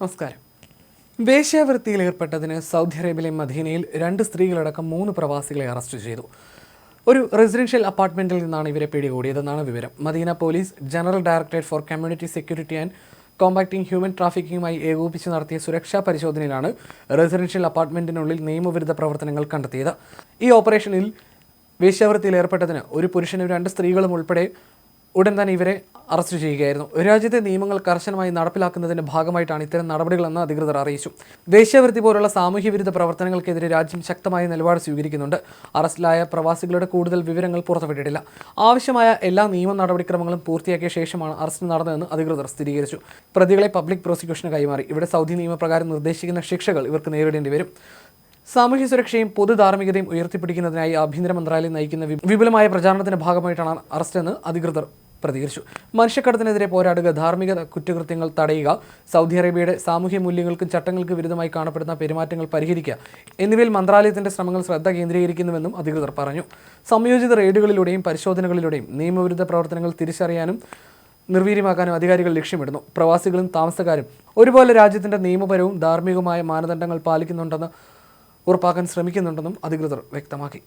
നമസ്കാരം. വേശ്യാവൃത്തിയിൽ ഏർപ്പെട്ടതിന് സൗദി അറേബ്യയിലെ മദീനയിൽ 2 സ്ത്രീകളടക്കം 3 പ്രവാസികളെ അറസ്റ്റ് ചെയ്തു. ഒരു റെസിഡൻഷ്യൽ അപ്പാർട്ട്മെന്റിൽ നിന്നാണ് ഇവരെ പിടികൂടിയതെന്നാണ് വിവരം. Medina police general directorate for community security and combating human ട്രാഫിക്കിംഗുമായി ഏകോപിപ്പിച്ച് നടത്തിയ സുരക്ഷാ പരിശോധനയിലാണ് റെസിഡൻഷ്യൽ അപ്പാർട്ട്മെന്റിനുള്ളിൽ നിയമവിരുദ്ധ പ്രവർത്തനങ്ങൾ കണ്ടെത്തിയത്. ഈ ഓപ്പറേഷനിൽ വേശ്യാവൃത്തിയിൽ ഏർപ്പെട്ടതിന് ഒരു പുരുഷനും 2 സ്ത്രീകളും ഉൾപ്പെടെ ഉടൻ തന്നെ ഇവരെ അറസ്റ്റ് ചെയ്യുകയായിരുന്നു. രാജ്യത്തെ നിയമങ്ങൾ കർശനമായി നടപ്പിലാക്കുന്നതിന്റെ ഭാഗമായിട്ടാണ് ഇത്തരം നടപടികളെന്ന് അധികൃതർ അറിയിച്ചു. വേശ്യാവൃത്തി പോലുള്ള സാമൂഹ്യവിരുദ്ധ പ്രവർത്തനങ്ങൾക്കെതിരെ രാജ്യം ശക്തമായ നിലപാട് സ്വീകരിക്കുന്നുണ്ട്. അറസ്റ്റിലായ പ്രവാസികളുടെ കൂടുതൽ വിവരങ്ങൾ പുറത്തുവിട്ടിട്ടില്ല. ആവശ്യമായ എല്ലാ നിയമ നടപടിക്രമങ്ങളും പൂർത്തിയാക്കിയ ശേഷമാണ് അറസ്റ്റ് നടന്നതെന്ന് അധികൃതർ സ്ഥിരീകരിച്ചു. പ്രതികളെ പബ്ലിക് പ്രോസിക്യൂഷന് കൈമാറി. ഇവിടെ സൗദി നിയമപ്രകാരം നിർദ്ദേശിക്കുന്ന ശിക്ഷകൾ ഇവർക്ക് നേരിടേണ്ടി വരും. സാമൂഹ്യ സുരക്ഷയും പൊതു ധാർമ്മികതയും ഉയർത്തിപ്പിടിക്കുന്നതിനായി ആഭ്യന്തര മന്ത്രാലയം നയിക്കുന്ന വിപുലമായ പ്രചാരണത്തിന്റെ ഭാഗമായിട്ടാണ് അറസ്റ്റെന്ന് അധികൃതർ പ്രതികരിച്ചു. മനുഷ്യക്കടത്തിനെതിരെ പോരാടുക, ധാർമ്മിക കുറ്റകൃത്യങ്ങൾ തടയുക, സൗദി അറേബ്യയുടെ സാമൂഹ്യ മൂല്യങ്ങൾക്കും ചട്ടങ്ങൾക്ക് വിരുദ്ധമായി കാണപ്പെടുന്ന പെരുമാറ്റങ്ങൾ പരിഹരിക്കുക എന്നിവയിൽ മന്ത്രാലയത്തിന്റെ ശ്രമങ്ങൾ ശ്രദ്ധ കേന്ദ്രീകരിക്കുന്നുവെന്നും അധികൃതർ പറഞ്ഞു. സംയോജിത റെയ്ഡുകളിലൂടെയും പരിശോധനകളിലൂടെയും നിയമവിരുദ്ധ പ്രവർത്തനങ്ങൾ തിരിച്ചറിയാനും നിർവീര്യമാക്കാനും അധികാരികൾ ലക്ഷ്യമിടുന്നു. പ്രവാസികളും താമസക്കാരും ഒരുപോലെ രാജ്യത്തിന്റെ നിയമപരവും ധാർമ്മികവുമായ മാനദണ്ഡങ്ങൾ പാലിക്കുന്നുണ്ടെന്ന് ഉറപ്പാക്കാൻ ശ്രമിക്കുന്നുണ്ടെന്നും അധികൃതർ വ്യക്തമാക്കി.